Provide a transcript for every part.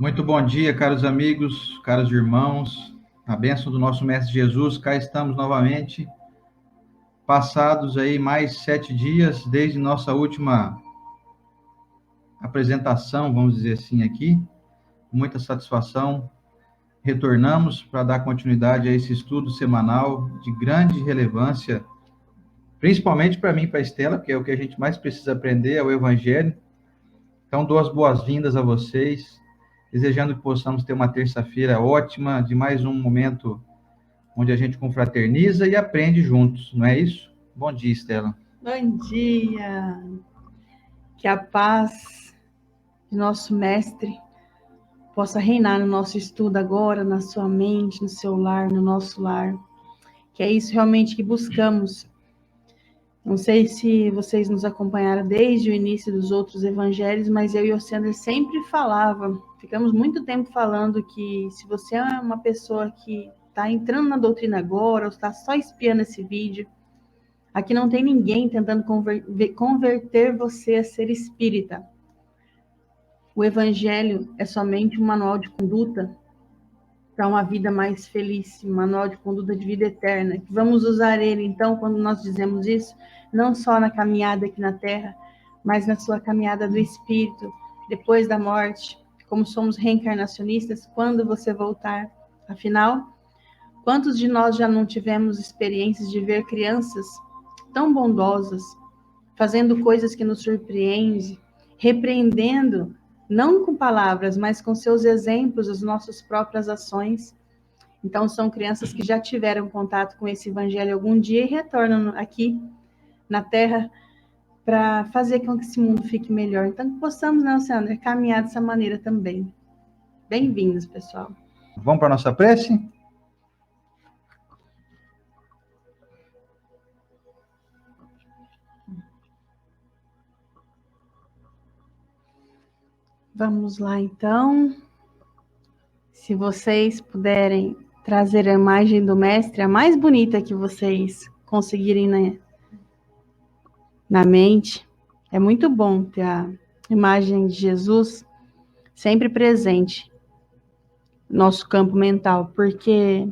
Muito bom dia, caros amigos, caros irmãos. A bênção do nosso Mestre Jesus, cá estamos novamente, passados aí mais 7 dias desde nossa última apresentação, vamos dizer assim aqui. Com muita satisfação, retornamos para dar continuidade a esse estudo semanal de grande relevância, principalmente para mim e para a Estela, que é o que a gente mais precisa aprender, é o Evangelho. Então, dou as boas-vindas a vocês, desejando que possamos ter uma terça-feira ótima, de mais um momento onde a gente confraterniza e aprende juntos, não é isso? Bom dia, Estela. Bom dia! Que a paz de nosso Mestre possa reinar no nosso estudo agora, na sua mente, no seu lar, no nosso lar. Que é isso realmente que buscamos. Não sei se vocês nos acompanharam desde o início dos outros evangelhos, mas eu e o Sander sempre ficamos muito tempo falando que se você é uma pessoa que está entrando na doutrina agora, ou está só espiando esse vídeo, aqui não tem ninguém tentando converter você a ser espírita. O Evangelho é somente um manual de conduta para uma vida mais feliz, um manual de conduta de vida eterna. Vamos usar ele, então, quando nós dizemos isso, não só na caminhada aqui na Terra, mas na sua caminhada do Espírito, depois da morte, como somos reencarnacionistas, quando você voltar. Afinal, quantos de nós já não tivemos experiências de ver crianças tão bondosas, fazendo coisas que nos surpreendem, repreendendo, não com palavras, mas com seus exemplos, as nossas próprias ações. Então, são crianças que já tiveram contato com esse evangelho algum dia e retornam aqui na Terra para fazer com que esse mundo fique melhor. Então, que possamos, né, Sandra, caminhar dessa maneira também. Bem-vindos, pessoal. Vamos para a nossa prece? Vamos lá, então. Se vocês puderem trazer a imagem do mestre, a mais bonita que vocês conseguirem, né, na mente. É muito bom ter a imagem de Jesus sempre presente no nosso campo mental, porque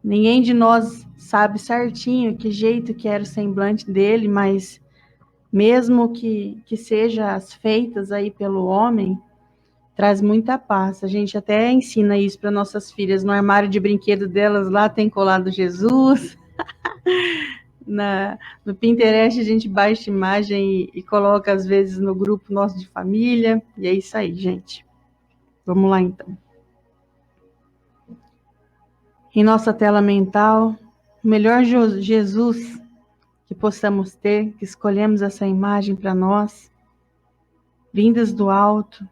ninguém de nós sabe certinho que jeito que era o semblante dele, mas mesmo que seja as feitas aí pelo homem, traz muita paz. A gente até ensina isso para nossas filhas. No armário de brinquedo delas lá tem colado Jesus. No Pinterest a gente baixa imagem e coloca às vezes no grupo nosso de família. E é isso aí, gente. Vamos lá então. Em nossa tela mental, o melhor Jesus que possamos ter, que escolhemos essa imagem para nós, vindas do alto,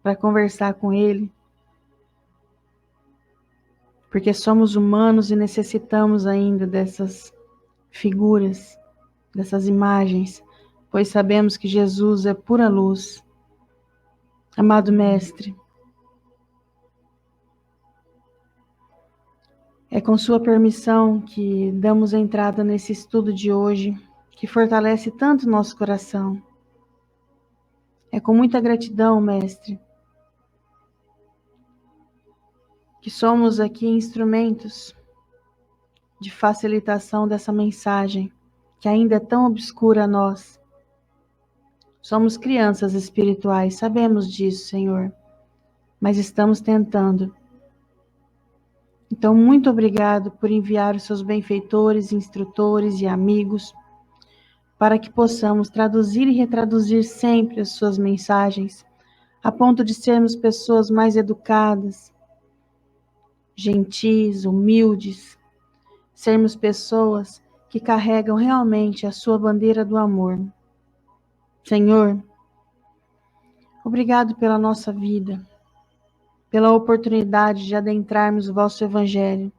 para conversar com Ele, porque somos humanos e necessitamos ainda dessas figuras, dessas imagens, pois sabemos que Jesus é pura luz. Amado Mestre, é com sua permissão que damos entrada nesse estudo de hoje, que fortalece tanto nosso coração. É com muita gratidão, Mestre, que somos aqui instrumentos de facilitação dessa mensagem, que ainda é tão obscura a nós. Somos crianças espirituais, sabemos disso, Senhor, mas estamos tentando. Então, muito obrigado por enviar os seus benfeitores, instrutores e amigos, para que possamos traduzir e retraduzir sempre as suas mensagens, a ponto de sermos pessoas mais educadas, gentis, humildes, sermos pessoas que carregam realmente a sua bandeira do amor. Senhor, obrigado pela nossa vida, pela oportunidade de adentrarmos o vosso Evangelho.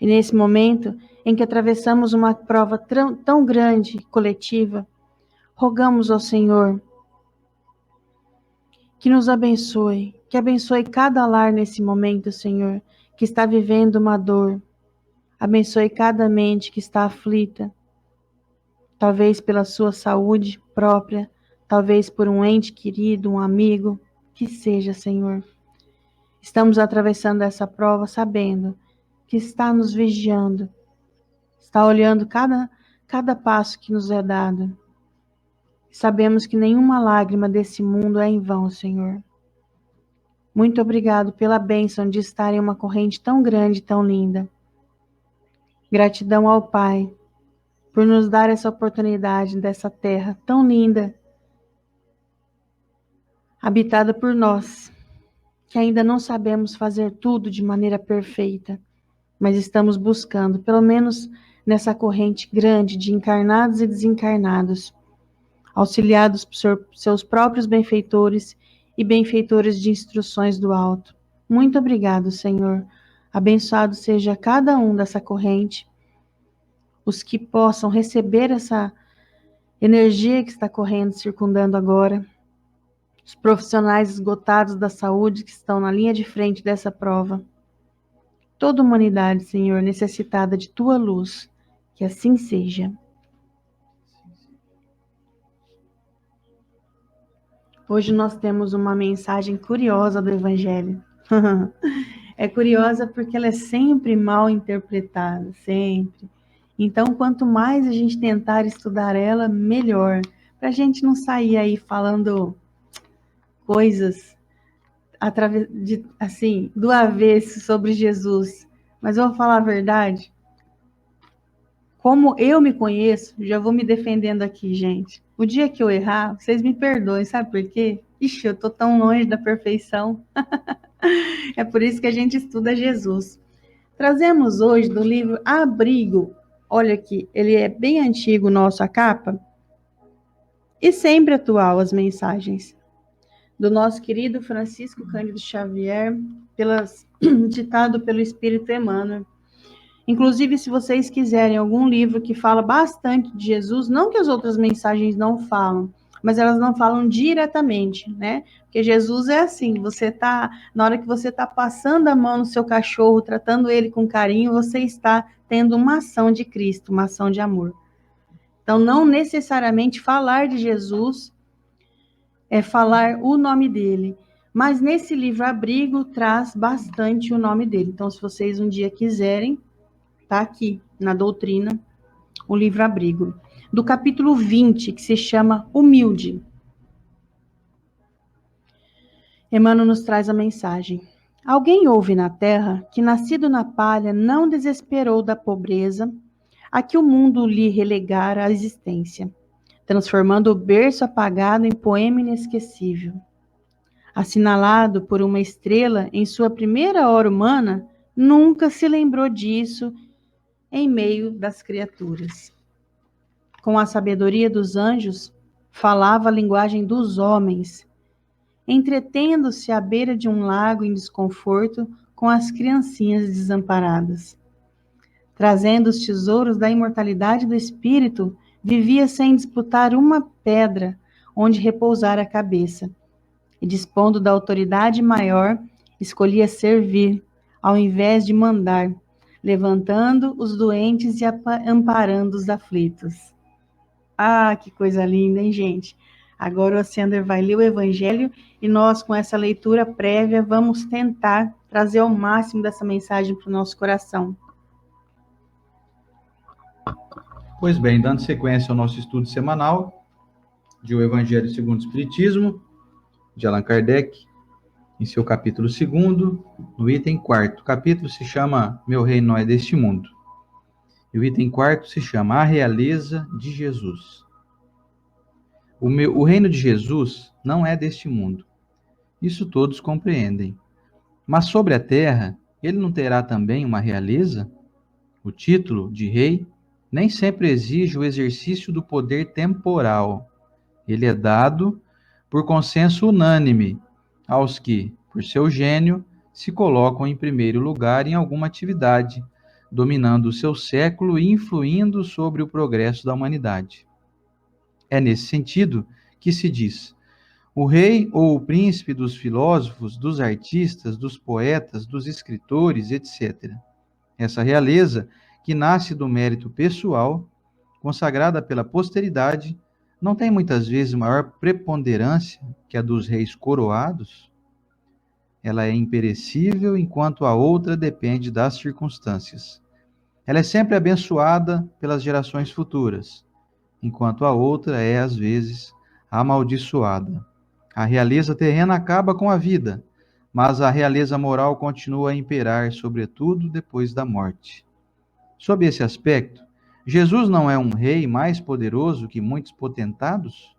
E nesse momento em que atravessamos uma prova tão grande, coletiva, rogamos ao Senhor que nos abençoe, que abençoe cada lar nesse momento, Senhor, que está vivendo uma dor. Abençoe cada mente que está aflita, talvez pela sua saúde própria, talvez por um ente querido, um amigo, Que seja, Senhor. Estamos atravessando essa prova sabendo que está nos vigiando, está olhando cada passo que nos é dado. Sabemos que nenhuma lágrima desse mundo é em vão, Senhor. Muito obrigado pela bênção de estar em uma corrente tão grande e tão linda. Gratidão ao Pai por nos dar essa oportunidade dessa terra tão linda, habitada por nós, que ainda não sabemos fazer tudo de maneira perfeita, mas estamos buscando, pelo menos nessa corrente grande de encarnados e desencarnados, auxiliados por seus próprios benfeitores e benfeitores de instruções do alto. Muito obrigado, Senhor. Abençoado seja cada um dessa corrente, os que possam receber essa energia que está correndo, circundando agora, os profissionais esgotados da saúde que estão na linha de frente dessa prova, toda a humanidade, Senhor, necessitada de Tua luz, que assim seja. Hoje nós temos uma mensagem curiosa do Evangelho. É curiosa porque ela é sempre mal interpretada, sempre. Então, quanto mais a gente tentar estudar ela, melhor. Para a gente não sair aí falando coisas assim, do avesso sobre Jesus. Mas eu vou falar a verdade. Como eu me conheço, já vou me defendendo aqui, gente. O dia que eu errar, vocês me perdoem, sabe por quê? Ixi, eu tô tão longe da perfeição. É por isso que a gente estuda Jesus. Trazemos hoje do livro Abrigo. Olha aqui, ele é bem antigo, nosso, a capa. E sempre atual as mensagens. Do nosso querido Francisco Cândido Xavier, ditado pelo Espírito Emmanuel. Inclusive, se vocês quiserem algum livro que fala bastante de Jesus, não que as outras mensagens não falam, mas elas não falam diretamente, né? Porque Jesus é assim, na hora que você está passando a mão no seu cachorro, tratando ele com carinho, você está tendo uma ação de Cristo, uma ação de amor. Então, não necessariamente falar de Jesus é falar o nome dele, mas nesse livro Abrigo traz bastante o nome dele. Então, se vocês um dia quiserem, está aqui, na doutrina, o livro Abrigo, do capítulo 20, que se chama Humilde. Emmanuel nos traz a mensagem. Alguém houve na terra que, nascido na palha, não desesperou da pobreza a que o mundo lhe relegara a existência, transformando o berço apagado em poema inesquecível. Assinalado por uma estrela em sua primeira hora humana, nunca se lembrou disso em meio das criaturas. Com a sabedoria dos anjos, falava a linguagem dos homens, entretendo-se à beira de um lago em desconforto com as criancinhas desamparadas. Trazendo os tesouros da imortalidade do espírito, vivia sem disputar uma pedra onde repousar a cabeça, e dispondo da autoridade maior, escolhia servir, ao invés de mandar, levantando os doentes e amparando os aflitos. Ah, que coisa linda, hein, gente? Agora o Ascender vai ler o Evangelho e nós, com essa leitura prévia, vamos tentar trazer ao máximo dessa mensagem para o nosso coração. Pois bem, dando sequência ao nosso estudo semanal de O Evangelho segundo o Espiritismo, de Allan Kardec, em seu capítulo 2º, no item 4º. O capítulo se chama Meu Reino Não é Deste Mundo. E o item 4º se chama A Realeza de Jesus. O reino de Jesus não é deste mundo. Isso todos compreendem. Mas sobre a terra, ele não terá também uma realeza? O título de rei nem sempre exige o exercício do poder temporal. Ele é dado por consenso unânime aos que, por seu gênio, se colocam em primeiro lugar em alguma atividade, dominando o seu século e influindo sobre o progresso da humanidade. É nesse sentido que se diz: o rei ou o príncipe dos filósofos, dos artistas, dos poetas, dos escritores, etc. Essa realeza, que nasce do mérito pessoal, consagrada pela posteridade, não tem muitas vezes maior preponderância que a dos reis coroados? Ela é imperecível, enquanto a outra depende das circunstâncias. Ela é sempre abençoada pelas gerações futuras, enquanto a outra é, às vezes, amaldiçoada. A realeza terrena acaba com a vida, mas a realeza moral continua a imperar, sobretudo depois da morte. Sob esse aspecto, Jesus não é um rei mais poderoso que muitos potentados?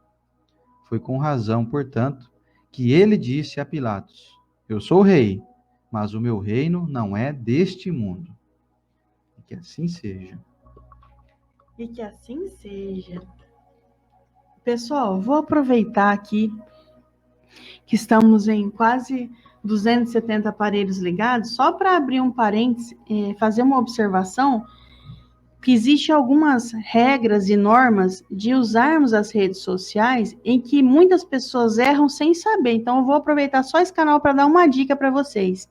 Foi com razão, portanto, que ele disse a Pilatos: Eu sou rei, mas o meu reino não é deste mundo. E que assim seja. E que assim seja. Pessoal, vou aproveitar aqui que estamos em quase 270 aparelhos ligados, só para abrir um parênteses, fazer uma observação, que existem algumas regras e normas de usarmos as redes sociais em que muitas pessoas erram sem saber. Então, eu vou aproveitar só esse canal para dar uma dica para vocês.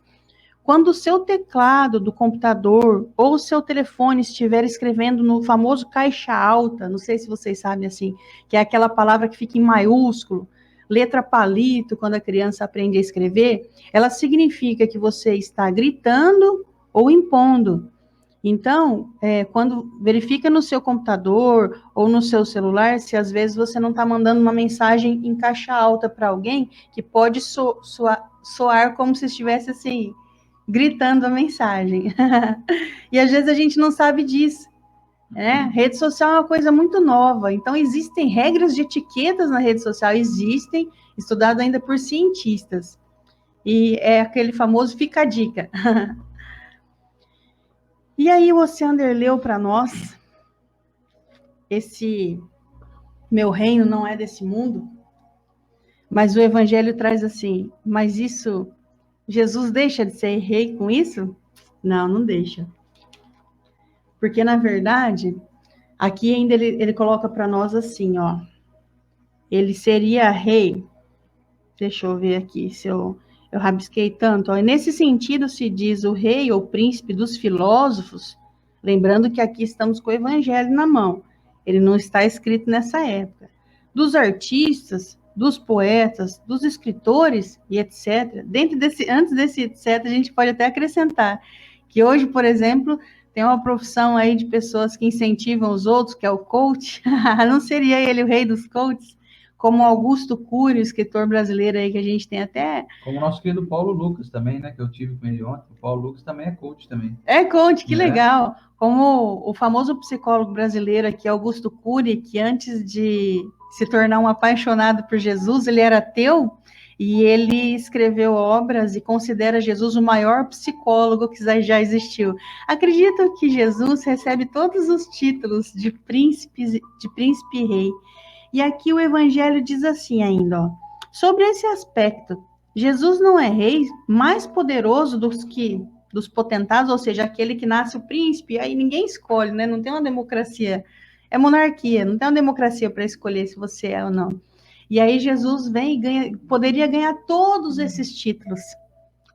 Quando o seu teclado do computador ou o seu telefone estiver escrevendo no famoso caixa alta, não sei se vocês sabem assim, que é aquela palavra que fica em maiúsculo, letra palito, quando a criança aprende a escrever, ela significa que você está gritando ou impondo. Então, quando verifica no seu computador ou no seu celular, se às vezes você não está mandando uma mensagem em caixa alta para alguém, que pode soar como se estivesse assim, gritando a mensagem. E às vezes a gente não sabe disso, né? Rede social é uma coisa muito nova, então existem regras de etiquetas na rede social, existem, estudado ainda por cientistas. E é aquele famoso fica a dica. E aí o Osiander leu para nós esse meu reino não é desse mundo, mas o evangelho traz assim, mas isso, Jesus deixa de ser rei com isso? Não, não deixa. Porque, na verdade, aqui ainda ele coloca para nós assim, ó, ele seria rei, deixa eu ver aqui se eu rabisquei tanto, ó, e nesse sentido se diz o rei ou príncipe dos filósofos, lembrando que aqui estamos com o evangelho na mão, ele não está escrito nessa época, dos artistas, dos poetas, dos escritores e etc. Antes desse etc, a gente pode até acrescentar que hoje, por exemplo, tem uma profissão aí de pessoas que incentivam os outros, que é o coach. Não seria ele o rei dos coaches? Como Augusto Cury, escritor brasileiro aí que a gente tem até... Como o nosso querido Paulo Lucas também, né? Que eu tive com ele ontem. O Paulo Lucas também é coach também. É coach, que legal. Como o famoso psicólogo brasileiro aqui, Augusto Cury, que antes de se tornar um apaixonado por Jesus, ele era ateu, e ele escreveu obras e considera Jesus o maior psicólogo que já existiu. Acredito que Jesus recebe todos os títulos de príncipe e rei. E aqui o evangelho diz assim ainda, ó, sobre esse aspecto, Jesus não é rei mais poderoso dos potentados, ou seja, aquele que nasce o príncipe, aí ninguém escolhe, né? Não tem uma democracia, é monarquia, não tem uma democracia para escolher se você é ou não. E aí Jesus vem e poderia ganhar todos esses títulos.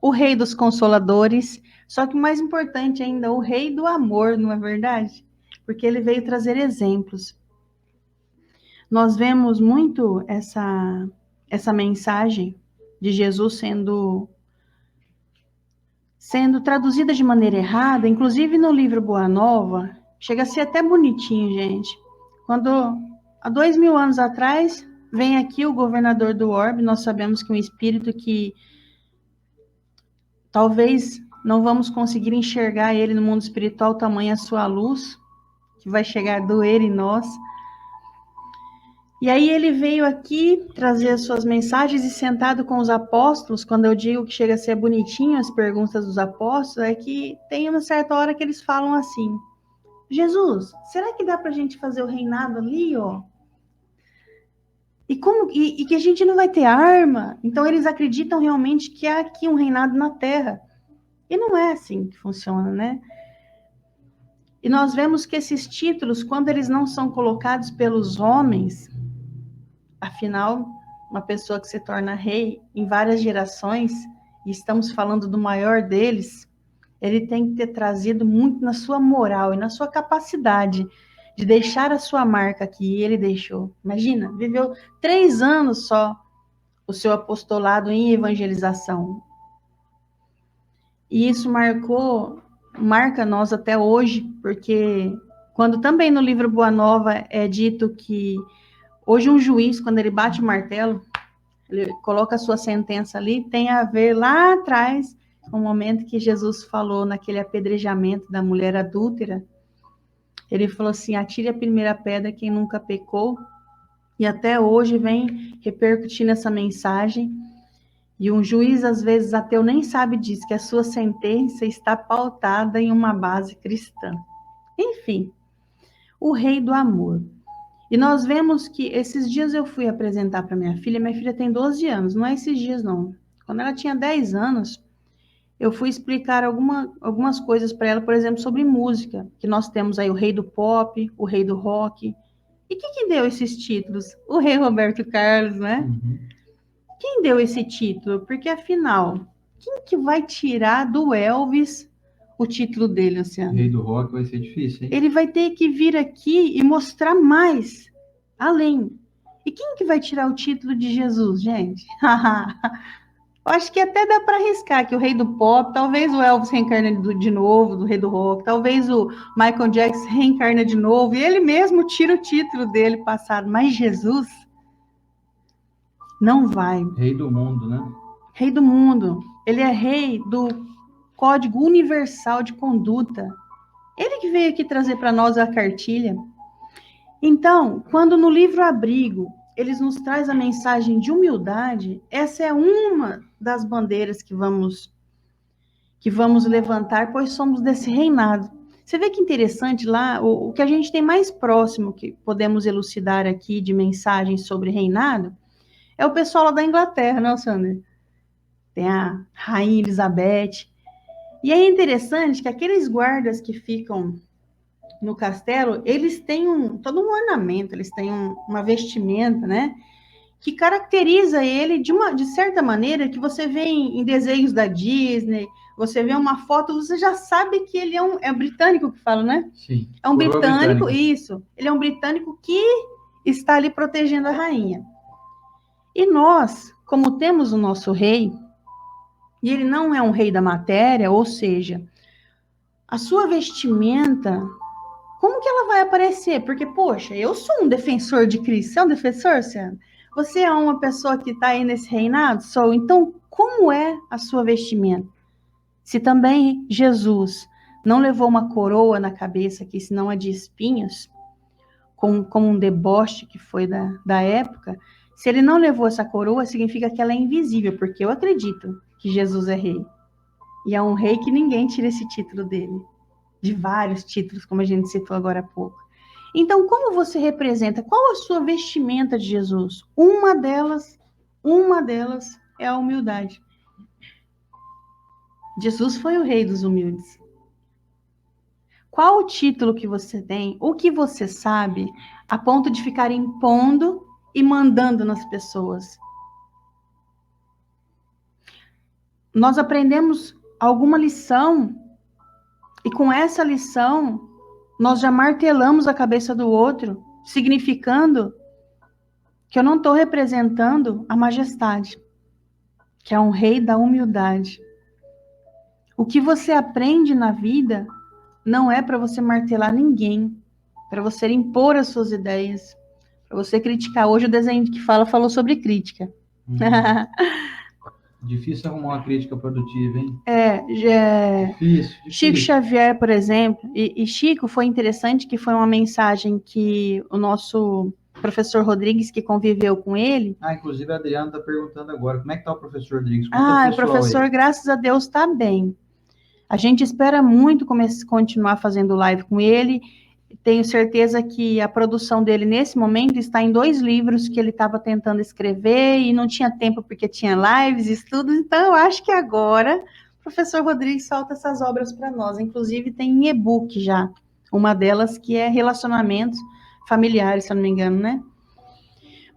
O rei dos consoladores, só que o mais importante ainda, o rei do amor, não é verdade? Porque ele veio trazer exemplos. Nós vemos muito essa mensagem de Jesus sendo traduzida de maneira errada, inclusive no livro Boa Nova, chega a ser até bonitinho, gente. Quando, há 2000 anos atrás, vem aqui o governador do orbe, nós sabemos que um espírito que talvez não vamos conseguir enxergar ele no mundo espiritual, tamanha a sua luz, que vai chegar a doer em nós. E aí ele veio aqui trazer as suas mensagens e sentado com os apóstolos, quando eu digo que chega a ser bonitinho as perguntas dos apóstolos, é que tem uma certa hora que eles falam assim, Jesus, será que dá para a gente fazer o reinado ali, ó? E que a gente não vai ter arma? Então eles acreditam realmente que há aqui um reinado na terra. E não é assim que funciona, né? E nós vemos que esses títulos, quando eles não são colocados pelos homens, afinal, uma pessoa que se torna rei em várias gerações, e estamos falando do maior deles, ele tem que ter trazido muito na sua moral e na sua capacidade de deixar a sua marca aqui, e ele deixou. Imagina, viveu 3 anos só o seu apostolado em evangelização. E isso marca nós até hoje, porque quando também no livro Boa Nova é dito que hoje um juiz, quando ele bate o martelo, ele coloca a sua sentença ali, tem a ver lá atrás, com o momento que Jesus falou naquele apedrejamento da mulher adúltera. Ele falou assim, atire a primeira pedra quem nunca pecou, e até hoje vem repercutindo essa mensagem, e um juiz, às vezes, ateu nem sabe disso, que a sua sentença está pautada em uma base cristã. Enfim, o rei do amor. E nós vemos que esses dias eu fui apresentar para minha filha tem 12 anos, não é esses dias não. Quando ela tinha 10 anos, eu fui explicar algumas coisas para ela, por exemplo, sobre música, que nós temos aí o rei do pop, o rei do rock. E quem que deu esses títulos? O rei Roberto Carlos, né? Uhum. Quem deu esse título? Porque, afinal, quem que vai tirar do Elvis o título dele, Luciano? Rei do rock vai ser difícil, hein? Ele vai ter que vir aqui e mostrar mais, além. E quem que vai tirar o título de Jesus, gente? Eu acho que até dá para arriscar que o rei do pop, talvez o Elvis reencarne de novo, do rei do rock, talvez o Michael Jackson reencarne de novo, e ele mesmo tira o título dele passado. Mas Jesus não vai. Rei do mundo, né? Rei do mundo. Ele é rei do Código Universal de Conduta. Ele que veio aqui trazer para nós a cartilha. Então, quando no livro Abrigo, eles nos traz a mensagem de humildade, essa é uma das bandeiras que vamos levantar, pois somos desse reinado. Você vê que interessante lá, o que a gente tem mais próximo que podemos elucidar aqui de mensagens sobre reinado, é o pessoal lá da Inglaterra, não, Sander? Tem a Rainha Elizabeth. E é interessante que aqueles guardas que ficam no castelo, eles têm todo um ornamento, eles têm uma vestimenta, né? Que caracteriza ele de certa maneira, que você vê em desenhos da Disney, você vê uma foto, você já sabe que ele é um britânico que fala, né? Sim. É um britânico, isso. Ele é um britânico que está ali protegendo a rainha. E nós, como temos o nosso rei, e ele não é um rei da matéria, ou seja, a sua vestimenta, como que ela vai aparecer? Porque, poxa, eu sou um defensor de Cristo. Você é um defensor, Luciano? Você é uma pessoa que está aí nesse reinado? Sou. Então, como é a sua vestimenta? Se também Jesus não levou uma coroa na cabeça, que senão é de espinhos, como um deboche que foi da época, se ele não levou essa coroa, significa que ela é invisível, porque eu acredito que Jesus é rei. E é um rei que ninguém tira esse título dele. De vários títulos, como a gente citou agora há pouco. Então, como você representa? Qual a sua vestimenta de Jesus? Uma delas é a humildade. Jesus foi o rei dos humildes. Qual o título que você tem? O que você sabe a ponto de ficar impondo e mandando nas pessoas? Nós aprendemos alguma lição e com essa lição nós já martelamos a cabeça do outro, significando que eu não estou representando a majestade, que é um rei da humildade. O que você aprende na vida não é para você martelar ninguém, para você impor as suas ideias, para você criticar. Hoje o desenho que falou sobre crítica. Difícil arrumar uma crítica produtiva, hein? Difícil. Chico Xavier, por exemplo, e Chico foi interessante que foi uma mensagem que o nosso professor Rodrigues, que conviveu com ele... inclusive a Adriana está perguntando agora, como é que está o professor Rodrigues? O professor, aí, graças a Deus, está bem. A gente espera muito continuar fazendo live com ele. Tenho certeza que a produção dele, nesse momento, está em 2 livros que ele estava tentando escrever e não tinha tempo porque tinha lives, estudos. Então, eu acho que agora o professor Rodrigues solta essas obras para nós. Inclusive, tem em e-book já. Uma delas que é Relacionamentos Familiares, se eu não me engano, né?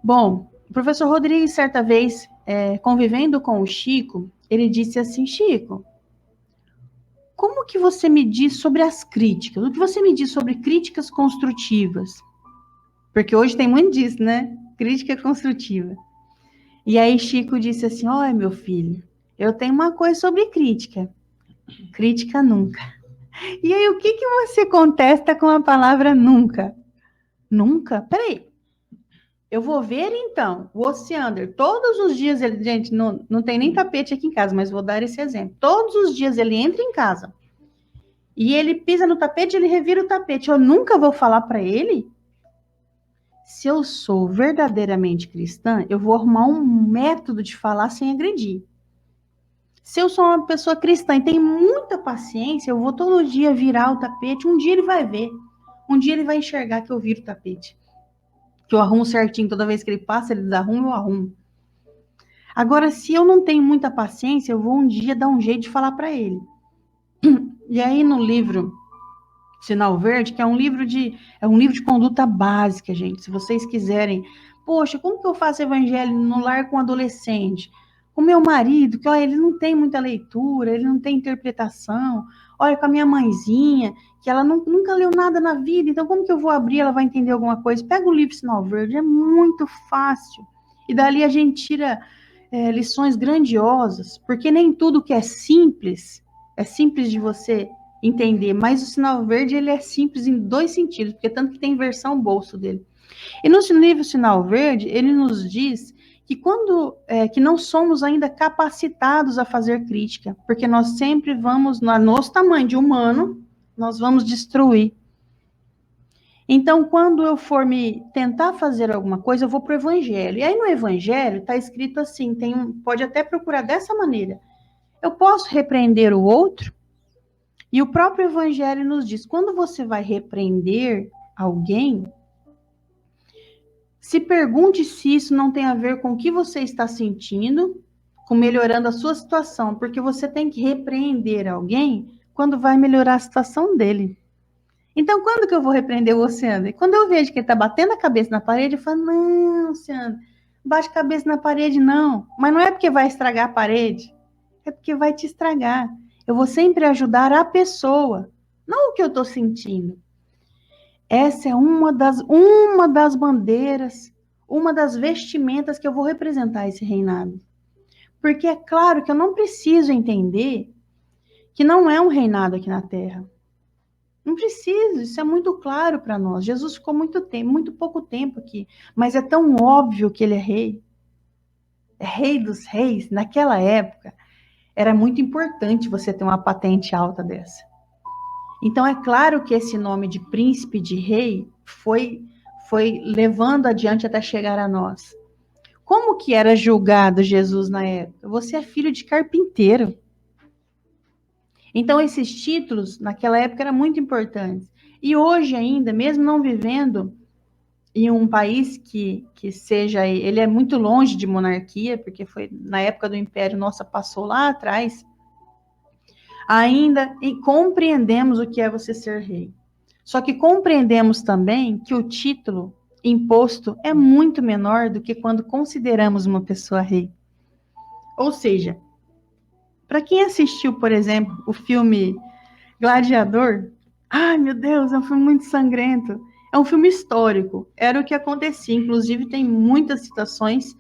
Bom, o professor Rodrigues, certa vez, convivendo com o Chico, ele disse assim, Chico, como que você me diz sobre as críticas? O que você me diz sobre críticas construtivas? Porque hoje tem muito disso, né? Crítica construtiva. E aí Chico disse assim, olha, meu filho, eu tenho uma coisa sobre crítica. Crítica nunca. E aí, o que você contesta com a palavra nunca? Nunca? Peraí. Eu vou ver, então, o Ociander, todos os dias, ele, gente, não tem nem tapete aqui em casa, mas vou dar esse exemplo. Todos os dias ele entra em casa e ele pisa no tapete, ele revira o tapete. Eu nunca vou falar para ele? Se eu sou verdadeiramente cristã, eu vou arrumar um método de falar sem agredir. Se eu sou uma pessoa cristã e tenho muita paciência, eu vou todo dia virar o tapete, um dia ele vai ver. Um dia ele vai enxergar que eu viro o tapete. Que eu arrumo certinho toda vez que ele passa, ele desarruma, eu arrumo. Agora, se eu não tenho muita paciência, eu vou um dia dar um jeito de falar para ele. E aí no livro Sinal Verde, que é um livro de conduta básica, gente. Se vocês quiserem, poxa, como que eu faço evangelho no lar com adolescente? Com meu marido, que olha, ele não tem muita leitura, ele não tem interpretação. Olha, com a minha mãezinha, que ela nunca leu nada na vida, então como que eu vou abrir, ela vai entender alguma coisa? Pega o livro Sinal Verde, é muito fácil. E dali a gente tira lições grandiosas, porque nem tudo que é simples de você entender, mas o Sinal Verde ele é simples em dois sentidos, porque tanto que tem versão bolso dele. E no livro Sinal Verde, ele nos diz que que não somos ainda capacitados a fazer crítica, porque nós sempre vamos, no nosso tamanho de humano, nós vamos destruir. Então, quando eu for me tentar fazer alguma coisa, eu vou para o Evangelho. E aí no Evangelho está escrito assim, pode até procurar dessa maneira. Eu posso repreender o outro? E o próprio Evangelho nos diz, quando você vai repreender alguém, se pergunte se isso não tem a ver com o que você está sentindo, com melhorando a sua situação, porque você tem que repreender alguém quando vai melhorar a situação dele. Então, quando que eu vou repreender o Oceano? Quando eu vejo que ele está batendo a cabeça na parede, eu falo, não, Oceano, bate a cabeça na parede, não. Mas não é porque vai estragar a parede, é porque vai te estragar. Eu vou sempre ajudar a pessoa, não o que eu estou sentindo. Essa é uma das bandeiras, uma das vestimentas que eu vou representar esse reinado. Porque é claro que eu não preciso entender que não é um reinado aqui na Terra. Não preciso, isso é muito claro para nós. Jesus ficou muito pouco tempo aqui, mas é tão óbvio que ele é rei. É rei dos reis. Naquela época, era muito importante você ter uma patente alta dessa. Então, é claro que esse nome de príncipe, de rei, foi levando adiante até chegar a nós. Como que era julgado Jesus na época? Você é filho de carpinteiro. Então, esses títulos, naquela época, eram muito importantes. E hoje ainda, mesmo não vivendo em um país que seja... Ele é muito longe de monarquia, porque foi na época do Império, nossa, passou lá atrás. Ainda compreendemos o que é você ser rei. Só que compreendemos também que o título imposto é muito menor do que quando consideramos uma pessoa rei. Ou seja, para quem assistiu, por exemplo, o filme Gladiador, ai meu Deus, é um filme muito sangrento. É um filme histórico, era o que acontecia. Inclusive, tem muitas citações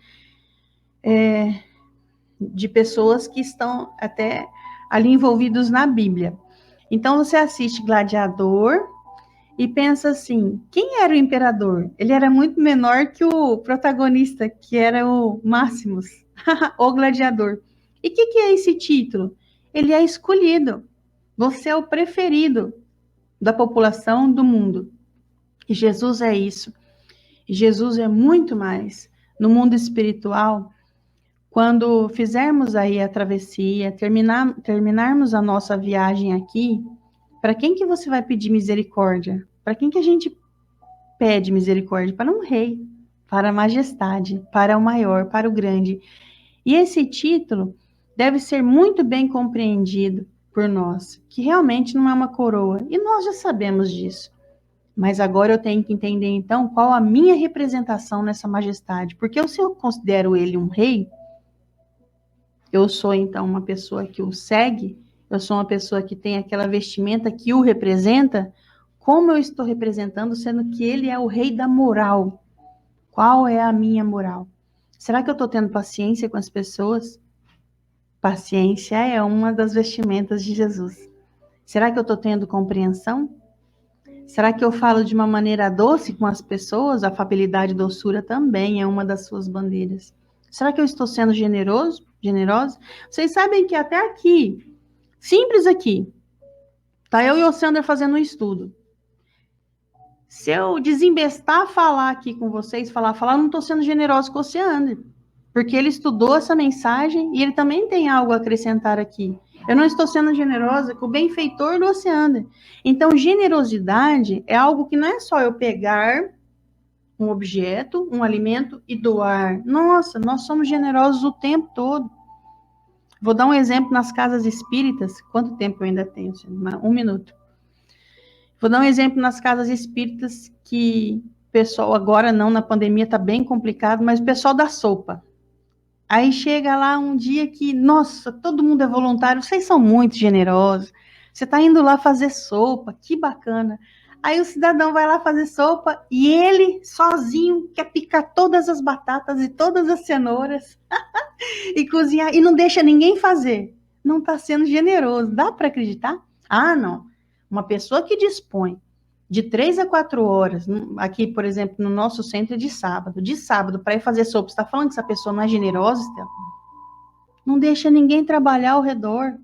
de pessoas que estão até ali envolvidos na Bíblia. Então, você assiste Gladiador e pensa assim, quem era o imperador? Ele era muito menor que o protagonista, que era o Máximos, o gladiador. E o que é esse título? Ele é escolhido. Você é o preferido da população do mundo. E Jesus é isso. E Jesus é muito mais. No mundo espiritual, quando fizermos aí a travessia, terminarmos a nossa viagem aqui, para quem que você vai pedir misericórdia? Para quem que a gente pede misericórdia? Para um rei, para a majestade, para o maior, para o grande. E esse título deve ser muito bem compreendido por nós, que realmente não é uma coroa. E nós já sabemos disso. Mas agora eu tenho que entender, então, qual a minha representação nessa majestade. Porque se eu considero ele um rei, eu sou, então, uma pessoa que o segue, eu sou uma pessoa que tem aquela vestimenta que o representa, como eu estou representando, sendo que ele é o rei da moral? Qual é a minha moral? Será que eu estou tendo paciência com as pessoas? Paciência é uma das vestimentas de Jesus. Será que eu estou tendo compreensão? Será que eu falo de uma maneira doce com as pessoas? A afabilidade e doçura também é uma das suas bandeiras. Será que eu estou sendo generoso? Generosa? Vocês sabem que até aqui, simples aqui, tá eu e o Sander fazendo um estudo. Se eu desembestar falar aqui com vocês, falar, não estou sendo generoso com o Sander, porque ele estudou essa mensagem e ele também tem algo a acrescentar aqui. Eu não estou sendo generosa com o benfeitor do Oceander. Então, generosidade é algo que não é só eu pegar um objeto, um alimento e doar. Nossa, nós somos generosos o tempo todo. Vou dar um exemplo nas casas espíritas. Quanto tempo eu ainda tenho? 1 minuto. Vou dar um exemplo nas casas espíritas que o pessoal, agora não, na pandemia está bem complicado, mas o pessoal da sopa. Aí chega lá um dia que, nossa, todo mundo é voluntário, vocês são muito generosos. Você está indo lá fazer sopa, que bacana. Aí o cidadão vai lá fazer sopa e ele, sozinho, quer picar todas as batatas e todas as cenouras e cozinhar e não deixa ninguém fazer. Não está sendo generoso. Dá para acreditar? Ah, não. Uma pessoa que dispõe de 3 a 4 horas, aqui, por exemplo, no nosso centro de sábado, para ir fazer sopa, você está falando que essa pessoa não é generosa, Estela? Não deixa ninguém trabalhar ao redor.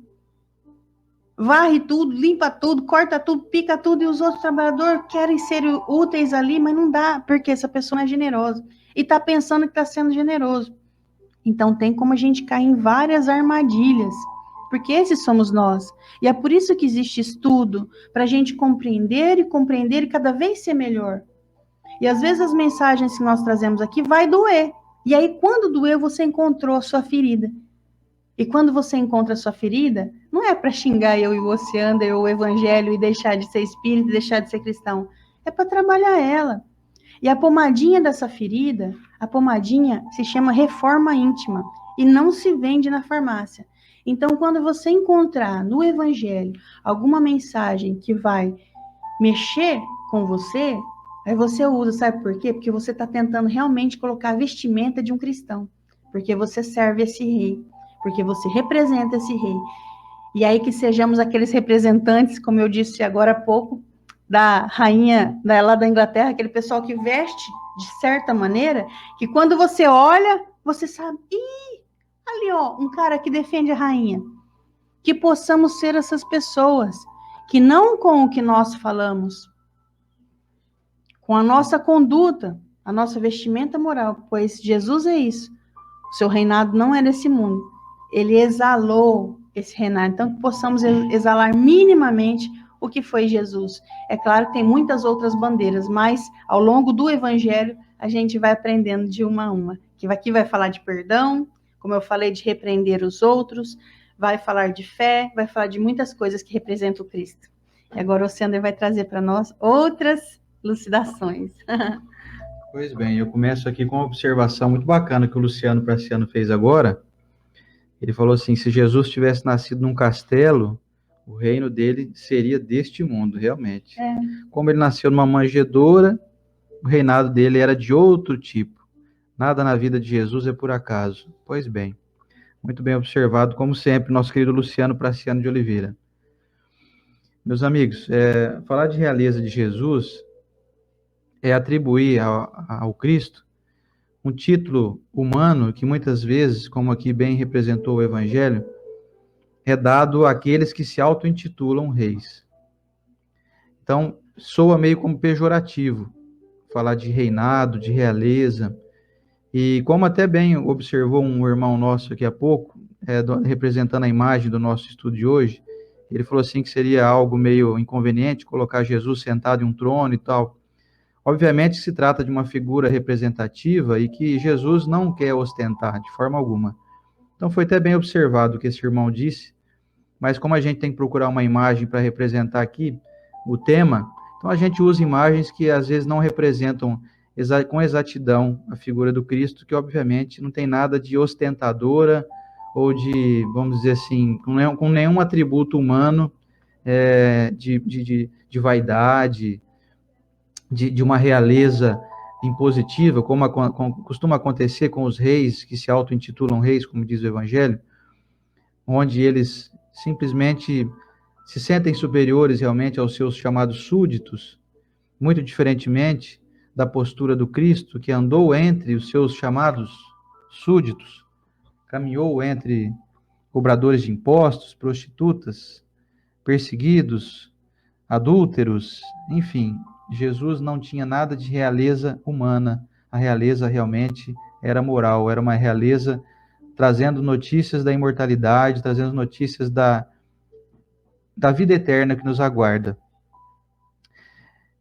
Varre tudo, limpa tudo, corta tudo, pica tudo, e os outros trabalhadores querem ser úteis ali, mas não dá, porque essa pessoa não é generosa. E está pensando que está sendo generoso. Então tem como a gente cair em várias armadilhas, porque esses somos nós. E é por isso que existe estudo, para a gente compreender e cada vez ser melhor. E às vezes as mensagens que nós trazemos aqui vai doer. E aí quando doeu, você encontrou a sua ferida. E quando você encontra a sua ferida, não é para xingar eu e o Oceander, ou o evangelho, e deixar de ser espírita, deixar de ser cristão. É para trabalhar ela. E a pomadinha dessa ferida, a pomadinha se chama reforma íntima e não se vende na farmácia. Então, quando você encontrar no Evangelho alguma mensagem que vai mexer com você, aí você usa, sabe por quê? Porque você está tentando realmente colocar a vestimenta de um cristão, porque você serve esse rei, porque você representa esse rei. E aí que sejamos aqueles representantes, como eu disse agora há pouco, da rainha lá da Inglaterra, aquele pessoal que veste de certa maneira, que quando você olha, você sabe, ali ó, um cara que defende a rainha. Que possamos ser essas pessoas, que não com o que nós falamos, com a nossa conduta, a nossa vestimenta moral, pois Jesus é isso. O seu reinado não é desse mundo. Ele exalou esse reinado. Então, que possamos exalar minimamente o que foi Jesus. É claro que tem muitas outras bandeiras, mas ao longo do Evangelho a gente vai aprendendo de uma a uma. Que aqui vai falar de perdão, como eu falei, de repreender os outros, vai falar de fé, vai falar de muitas coisas que representam o Cristo. E agora o Sander vai trazer para nós outras elucidações. Pois bem, eu começo aqui com uma observação muito bacana que o Luciano Praciano fez agora. Ele falou assim, se Jesus tivesse nascido num castelo, o reino dele seria deste mundo, realmente. Como ele nasceu numa manjedoura, o reinado dele era de outro tipo. Nada na vida de Jesus é por acaso. Pois bem, muito bem observado, como sempre, nosso querido Luciano Praciano de Oliveira. Meus amigos, falar de realeza de Jesus é atribuir ao Cristo um título humano que muitas vezes, como aqui bem representou o Evangelho, é dado àqueles que se auto-intitulam reis. Então, soa meio como pejorativo falar de reinado, de realeza. E como até bem observou um irmão nosso aqui há pouco, representando a imagem do nosso estudo de hoje, ele falou assim que seria algo meio inconveniente colocar Jesus sentado em um trono e tal. Obviamente se trata de uma figura representativa e que Jesus não quer ostentar de forma alguma. Então foi até bem observado o que esse irmão disse, mas como a gente tem que procurar uma imagem para representar aqui o tema, então a gente usa imagens que às vezes não representam com exatidão a figura do Cristo, que obviamente não tem nada de ostentadora ou de, vamos dizer assim, com nenhum atributo humano de vaidade, de uma realeza impositiva, como costuma acontecer com os reis que se auto-intitulam reis, como diz o Evangelho, onde eles simplesmente se sentem superiores realmente aos seus chamados súditos, muito diferentemente da postura do Cristo, que andou entre os seus chamados súditos, caminhou entre cobradores de impostos, prostitutas, perseguidos, adúlteros, enfim, Jesus não tinha nada de realeza humana. A realeza realmente era moral, era uma realeza trazendo notícias da imortalidade, trazendo notícias da vida eterna que nos aguarda.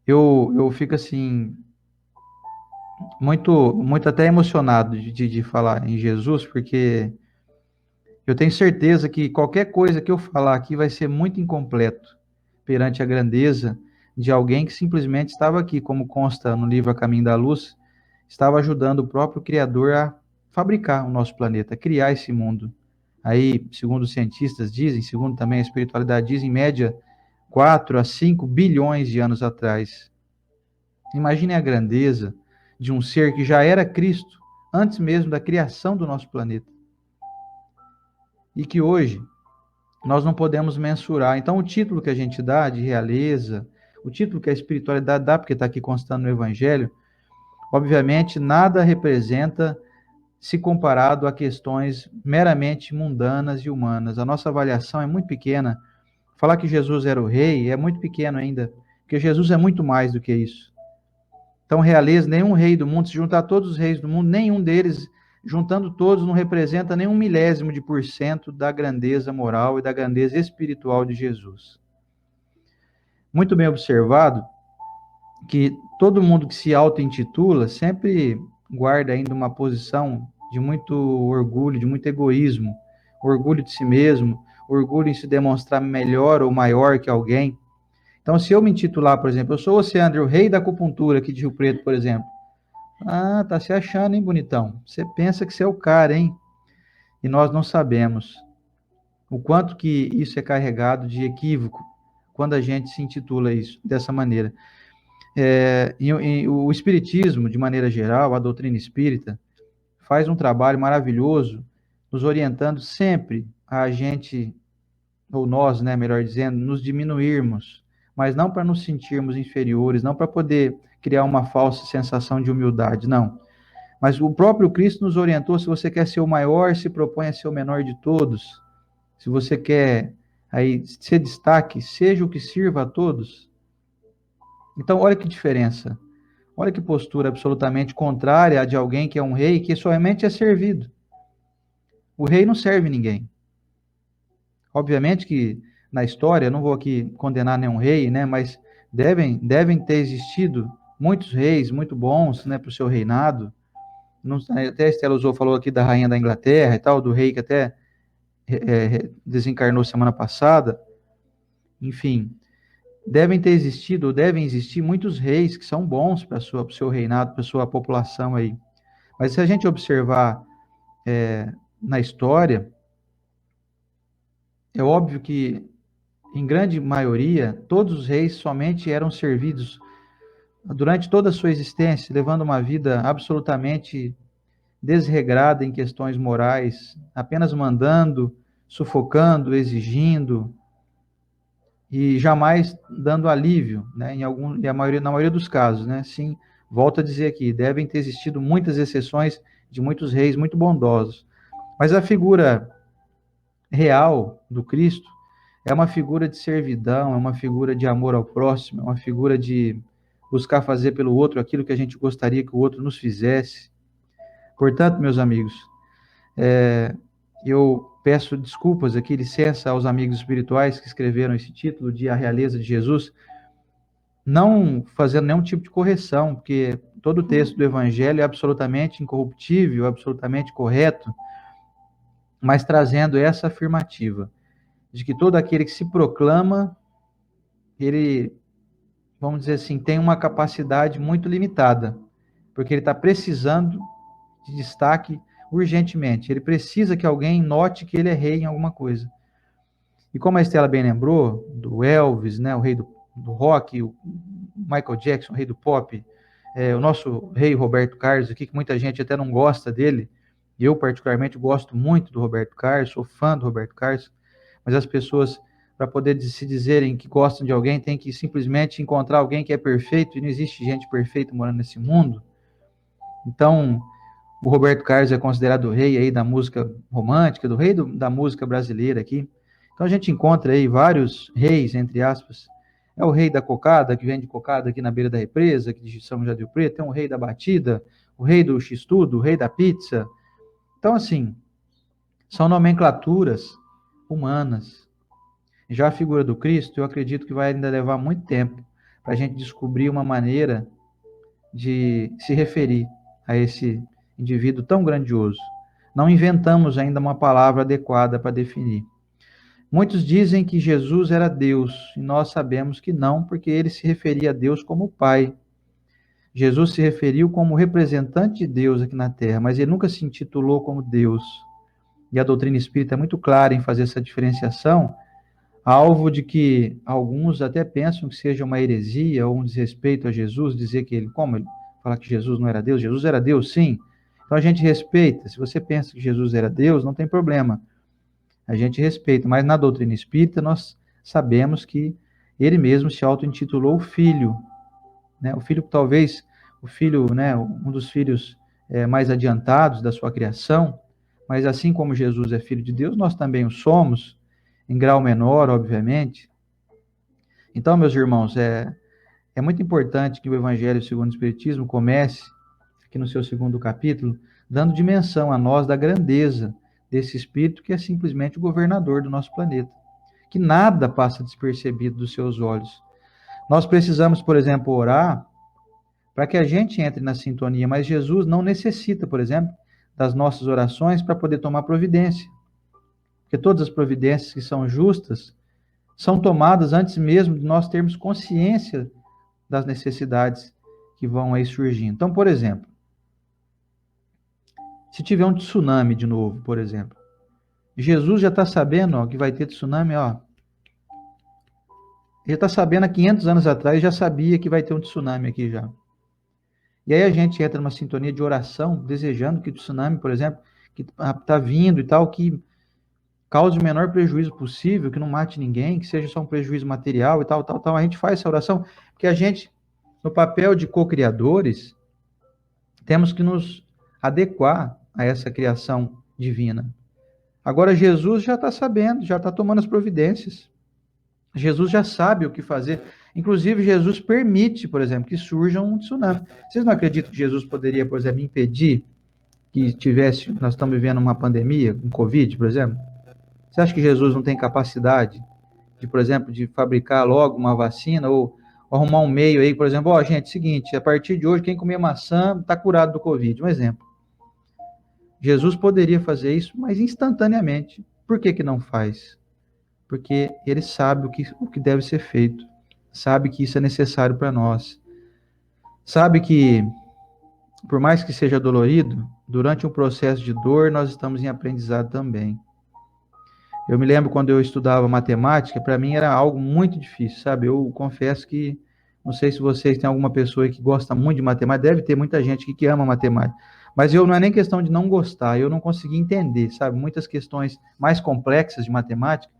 Eu fico assim, muito até emocionado de falar em Jesus, porque eu tenho certeza que qualquer coisa que eu falar aqui vai ser muito incompleto perante a grandeza de alguém que simplesmente estava aqui, como consta no livro A Caminho da Luz, estava ajudando o próprio Criador a fabricar o nosso planeta, a criar esse mundo. Aí, segundo os cientistas dizem, segundo também a espiritualidade diz, em média, 4 a 5 bilhões de anos atrás. Imagine a grandeza de um ser que já era Cristo, antes mesmo da criação do nosso planeta. E que hoje nós não podemos mensurar. Então, o título que a gente dá de realeza, o título que a espiritualidade dá, porque está aqui constando no Evangelho, obviamente nada representa se comparado a questões meramente mundanas e humanas. A nossa avaliação é muito pequena. Falar que Jesus era o rei é muito pequeno ainda, porque Jesus é muito mais do que isso. Então, realeza, nenhum rei do mundo, se juntar todos os reis do mundo, nenhum deles, juntando todos, não representa nem 1/1000% da grandeza moral e da grandeza espiritual de Jesus. Muito bem observado que todo mundo que se auto-intitula sempre guarda ainda uma posição de muito orgulho, de muito egoísmo, orgulho de si mesmo, orgulho em se demonstrar melhor ou maior que alguém. Então, se eu me intitular, por exemplo, eu sou o Oceandro, o rei da acupuntura aqui de Rio Preto, por exemplo. Ah, tá se achando, hein, bonitão? Você pensa que você é o cara, hein? E nós não sabemos o quanto que isso é carregado de equívoco quando a gente se intitula isso dessa maneira. E o Espiritismo, de maneira geral, a doutrina espírita, faz um trabalho maravilhoso nos orientando sempre a gente, ou nós, né, melhor dizendo, nos diminuirmos, mas não para nos sentirmos inferiores, não para poder criar uma falsa sensação de humildade, não. Mas o próprio Cristo nos orientou, se você quer ser o maior, se propõe a ser o menor de todos. Se você quer aí ser destaque, seja o que sirva a todos. Então, olha que diferença. Olha que postura absolutamente contrária à de alguém que é um rei que somente é servido. O rei não serve ninguém. Obviamente que na história, não vou aqui condenar nenhum rei, né, mas devem ter existido muitos reis muito bons, né, para o seu reinado. Não, até a Estela Usou falou aqui da rainha da Inglaterra e tal, do rei que até desencarnou semana passada. Enfim, devem existir muitos reis que são bons para o seu reinado, para a sua população aí. Mas se a gente observar na história, é óbvio que, em grande maioria, todos os reis somente eram servidos durante toda a sua existência, levando uma vida absolutamente desregrada em questões morais, apenas mandando, sufocando, exigindo, e jamais dando alívio, né? Na maioria dos casos, né? Sim, volto a dizer aqui, devem ter existido muitas exceções de muitos reis muito bondosos, mas a figura real do Cristo é uma figura de servidão, é uma figura de amor ao próximo, é uma figura de buscar fazer pelo outro aquilo que a gente gostaria que o outro nos fizesse. Portanto, meus amigos, eu peço desculpas aqui, licença aos amigos espirituais que escreveram esse título de A Realeza de Jesus, não fazendo nenhum tipo de correção, porque todo o texto do Evangelho é absolutamente incorruptível, absolutamente correto, mas trazendo essa afirmativa de que todo aquele que se proclama, ele, vamos dizer assim, tem uma capacidade muito limitada, porque ele está precisando de destaque, urgentemente. Ele precisa que alguém note que ele é rei em alguma coisa. E como a Estela bem lembrou, do Elvis, né, o rei do rock, o Michael Jackson, o rei do pop, o nosso rei Roberto Carlos aqui, que muita gente até não gosta dele, eu particularmente gosto muito do Roberto Carlos, sou fã do Roberto Carlos, mas as pessoas, para poder se dizerem que gostam de alguém, tem que simplesmente encontrar alguém que é perfeito, e não existe gente perfeita morando nesse mundo. Então, o Roberto Carlos é considerado o rei aí da música romântica, do rei da música brasileira aqui. Então a gente encontra aí vários reis, entre aspas. É o rei da cocada, que vende cocada aqui na beira da represa, aqui de São José do Rio Preto. Tem o rei da batida, o rei do x-tudo, o rei da pizza. Então, assim, são nomenclaturas humanas. Já a figura do Cristo, eu acredito que vai ainda levar muito tempo para a gente descobrir uma maneira de se referir a esse indivíduo tão grandioso. Não inventamos ainda uma palavra adequada para definir. Muitos dizem que Jesus era Deus, e nós sabemos que não, porque ele se referia a Deus como Pai. Jesus se referiu como representante de Deus aqui na Terra, mas ele nunca se intitulou como Deus. E a doutrina espírita é muito clara em fazer essa diferenciação, alvo de que alguns até pensam que seja uma heresia ou um desrespeito a Jesus, dizer que ele, como ele falar que Jesus não era Deus? Jesus era Deus, sim. Então a gente respeita. Se você pensa que Jesus era Deus, não tem problema. A gente respeita, mas na doutrina espírita nós sabemos que ele mesmo se auto-intitulou Filho, né? O filho, talvez, o filho, né, um dos filhos mais adiantados da sua criação, mas assim como Jesus é filho de Deus, nós também o somos, em grau menor, obviamente. Então, meus irmãos, é muito importante que o Evangelho segundo o Espiritismo comece, aqui no seu segundo capítulo, dando dimensão a nós da grandeza desse Espírito que é simplesmente o governador do nosso planeta, que nada passa despercebido dos seus olhos. Nós precisamos, por exemplo, orar para que a gente entre na sintonia, mas Jesus não necessita, por exemplo, das nossas orações para poder tomar providência. Porque todas as providências que são justas são tomadas antes mesmo de nós termos consciência das necessidades que vão aí surgindo. Então, por exemplo, se tiver um tsunami de novo, por exemplo, Jesus já está sabendo que vai ter tsunami, ele está sabendo há 500 anos atrás, já sabia que vai ter um tsunami aqui já. E aí a gente entra numa sintonia de oração, desejando que o tsunami, por exemplo, que está vindo e tal, que cause o menor prejuízo possível, que não mate ninguém, que seja só um prejuízo material e tal, tal, tal. A gente faz essa oração, porque a gente, no papel de co-criadores, temos que nos adequar a essa criação divina. Agora, Jesus já está sabendo, já está tomando as providências. Jesus já sabe o que fazer. Inclusive, Jesus permite, por exemplo, que surja um tsunami. Vocês não acreditam que Jesus poderia, por exemplo, impedir que nós estamos vivendo uma pandemia, um Covid, por exemplo? Você acha que Jesus não tem capacidade de, por exemplo, de fabricar logo uma vacina ou arrumar um meio aí, por exemplo, gente, seguinte, a partir de hoje, quem comer maçã está curado do Covid, um exemplo. Jesus poderia fazer isso, mas instantaneamente. Por que que não faz? Porque ele sabe o que deve ser feito, sabe que isso é necessário para nós, sabe que, por mais que seja dolorido, durante um processo de dor, nós estamos em aprendizado também. Eu me lembro quando eu estudava matemática, para mim era algo muito difícil, sabe? Eu confesso que, não sei se vocês têm alguma pessoa que gosta muito de matemática, deve ter muita gente que ama matemática, mas eu não é nem questão de não gostar, eu não consegui entender, sabe? Muitas questões mais complexas de matemática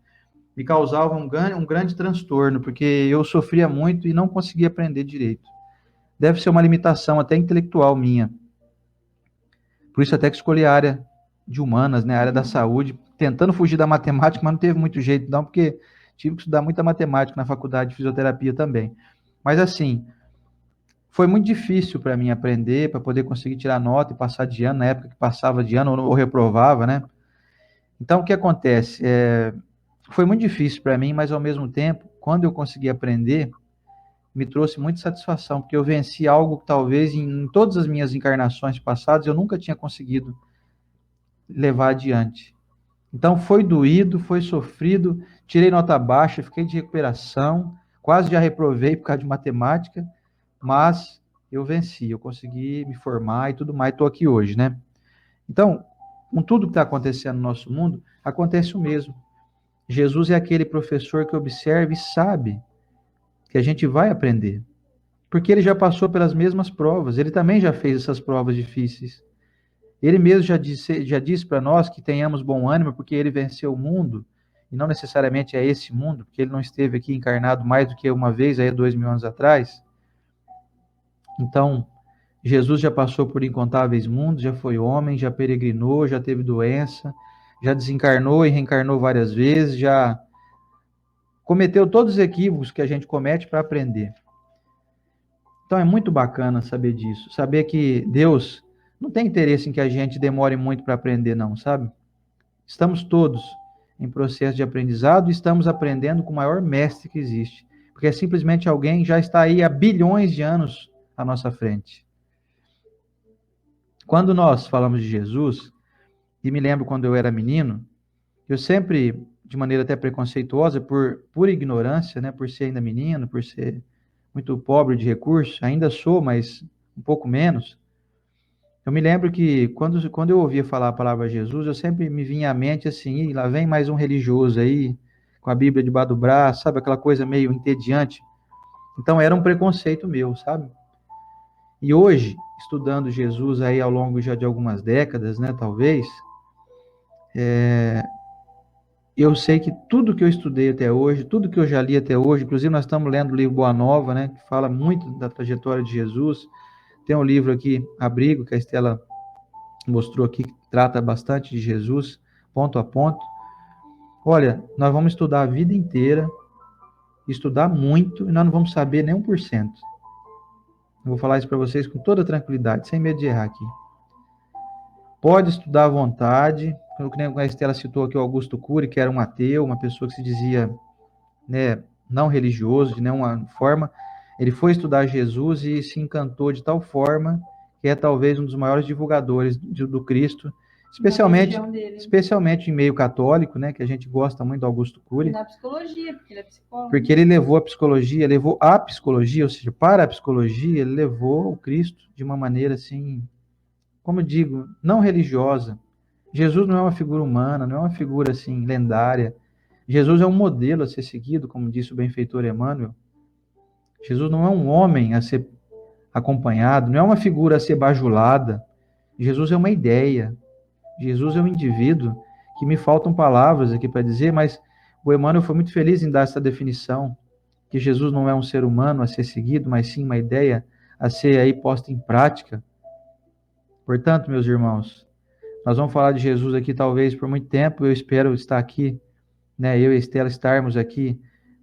me causavam um grande transtorno, porque eu sofria muito e não conseguia aprender direito. Deve ser uma limitação até intelectual minha. Por isso até que escolhi a área de humanas, né, a área da saúde, tentando fugir da matemática, mas não teve muito jeito não, porque tive que estudar muita matemática na faculdade de fisioterapia também. Mas assim, foi muito difícil para mim aprender, para poder conseguir tirar nota e passar de ano, na época que passava de ano ou reprovava, né? Então, o que acontece? Foi muito difícil para mim, mas ao mesmo tempo, quando eu consegui aprender, me trouxe muita satisfação, porque eu venci algo que talvez em todas as minhas encarnações passadas eu nunca tinha conseguido levar adiante. Então foi doído, foi sofrido, tirei nota baixa, fiquei de recuperação, quase já reprovei por causa de matemática, mas eu venci, eu consegui me formar e tudo mais, estou aqui hoje, né? Então, com tudo que está acontecendo no nosso mundo, acontece o mesmo. Jesus é aquele professor que observa e sabe que a gente vai aprender. Porque ele já passou pelas mesmas provas, ele também já fez essas provas difíceis. Ele mesmo já disse para nós que tenhamos bom ânimo, porque ele venceu o mundo, e não necessariamente é esse mundo, porque ele não esteve aqui encarnado mais do que uma vez, aí 2000 anos atrás. Então, Jesus já passou por incontáveis mundos, já foi homem, já peregrinou, já teve doença, já desencarnou e reencarnou várias vezes, já cometeu todos os equívocos que a gente comete para aprender. Então é muito bacana saber disso, saber que Deus não tem interesse em que a gente demore muito para aprender, não, sabe? Estamos todos em processo de aprendizado e estamos aprendendo com o maior mestre que existe, porque é simplesmente alguém que já está aí há bilhões de anos à nossa frente. Quando nós falamos de Jesus, e me lembro quando eu era menino, eu sempre, de maneira até preconceituosa, por ignorância, né, por ser ainda menino, por ser muito pobre de recursos, ainda sou, mas um pouco menos. Eu me lembro que quando eu ouvia falar a palavra Jesus, eu sempre me vinha à mente assim, lá vem mais um religioso aí, com a Bíblia debaixo do braço, sabe, aquela coisa meio entediante. Então era um preconceito meu, sabe? E hoje, estudando Jesus aí ao longo já de algumas décadas, né, talvez, eu sei que tudo que eu estudei até hoje, tudo que eu já li até hoje, inclusive nós estamos lendo o livro Boa Nova, né, que fala muito da trajetória de Jesus. Tem um livro aqui, Abrigo, que a Estela mostrou aqui, que trata bastante de Jesus, ponto a ponto. Olha, nós vamos estudar a vida inteira, estudar muito, e nós não vamos saber nem 1%. Eu vou falar isso para vocês com toda tranquilidade, sem medo de errar aqui. Pode estudar à vontade. Como a Estela citou aqui o Augusto Cury, que era um ateu, uma pessoa que se dizia, né, não religioso, de nenhuma forma. Ele foi estudar Jesus e se encantou de tal forma que é talvez um dos maiores divulgadores do Cristo, especialmente em meio católico, né, que a gente gosta muito do Augusto Cury. E na psicologia, porque ele é psicólogo. Porque ele levou a psicologia, ou seja, para a psicologia, ele levou o Cristo de uma maneira assim, como eu digo, não religiosa. Jesus não é uma figura humana, não é uma figura assim lendária. Jesus é um modelo a ser seguido, como disse o benfeitor Emmanuel. Jesus não é um homem a ser acompanhado, não é uma figura a ser bajulada. Jesus é uma ideia. Jesus é um indivíduo que me faltam palavras aqui para dizer, mas o Emmanuel foi muito feliz em dar essa definição, que Jesus não é um ser humano a ser seguido, mas sim uma ideia a ser aí posta em prática. Portanto, meus irmãos, nós vamos falar de Jesus aqui talvez por muito tempo. Eu espero estar aqui, né, eu e a Estela estarmos aqui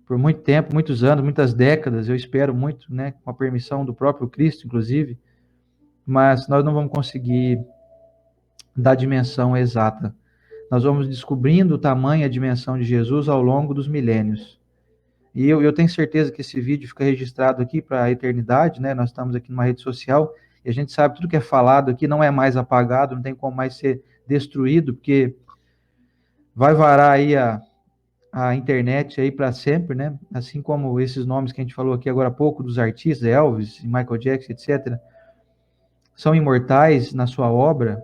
por muito tempo, muitos anos, muitas décadas. Eu espero muito, né, com a permissão do próprio Cristo, inclusive. Mas nós não vamos conseguir dar a dimensão exata. Nós vamos descobrindo o tamanho e a dimensão de Jesus ao longo dos milênios. E eu tenho certeza que esse vídeo fica registrado aqui para a eternidade, né? Nós estamos aqui numa rede social e a gente sabe tudo que é falado aqui não é mais apagado, não tem como mais ser destruído, porque vai varar aí a internet aí para sempre, né? Assim como esses nomes que a gente falou aqui agora há pouco, dos artistas, Elvis, Michael Jackson, etc., são imortais na sua obra,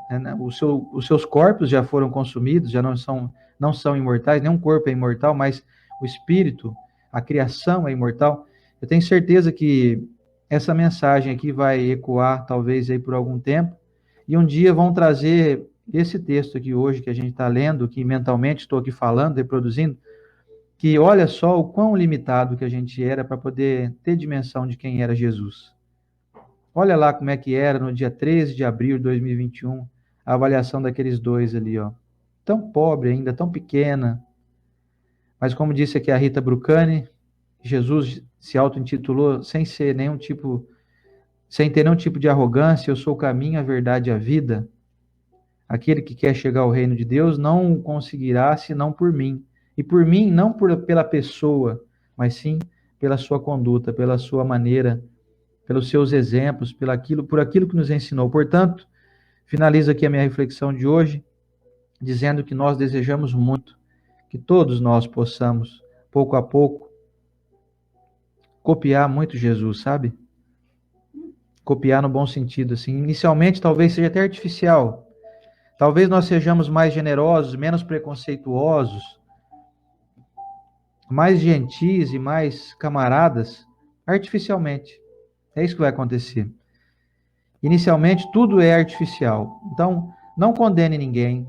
né? Os seus corpos já foram consumidos, já não são imortais, nenhum corpo é imortal, mas o espírito, a criação é imortal. Eu tenho certeza que essa mensagem aqui vai ecoar talvez aí por algum tempo, e um dia vão trazer esse texto aqui hoje que a gente está lendo, que mentalmente estou aqui falando, reproduzindo, que olha só o quão limitado que a gente era para poder ter dimensão de quem era Jesus. Olha lá como é que era no dia 13 de abril de 2021, a avaliação daqueles dois ali, ó. Tão pobre ainda, tão pequena. Mas como disse aqui a Rita Brucani, Jesus se auto-intitulou sem ter nenhum tipo de arrogância: eu sou o caminho, a verdade e a vida. Aquele que quer chegar ao reino de Deus não o conseguirá senão por mim. E por mim, não pela pessoa, mas sim pela sua conduta, pela sua maneira, pelos seus exemplos, por aquilo que nos ensinou. Portanto, finalizo aqui a minha reflexão de hoje, dizendo que nós desejamos muito que todos nós possamos, pouco a pouco, copiar muito Jesus, sabe? Copiar no bom sentido, assim. Inicialmente, talvez seja até artificial. Talvez nós sejamos mais generosos, menos preconceituosos, mais gentis e mais camaradas artificialmente. É isso que vai acontecer. Inicialmente, tudo é artificial. Então, não condene ninguém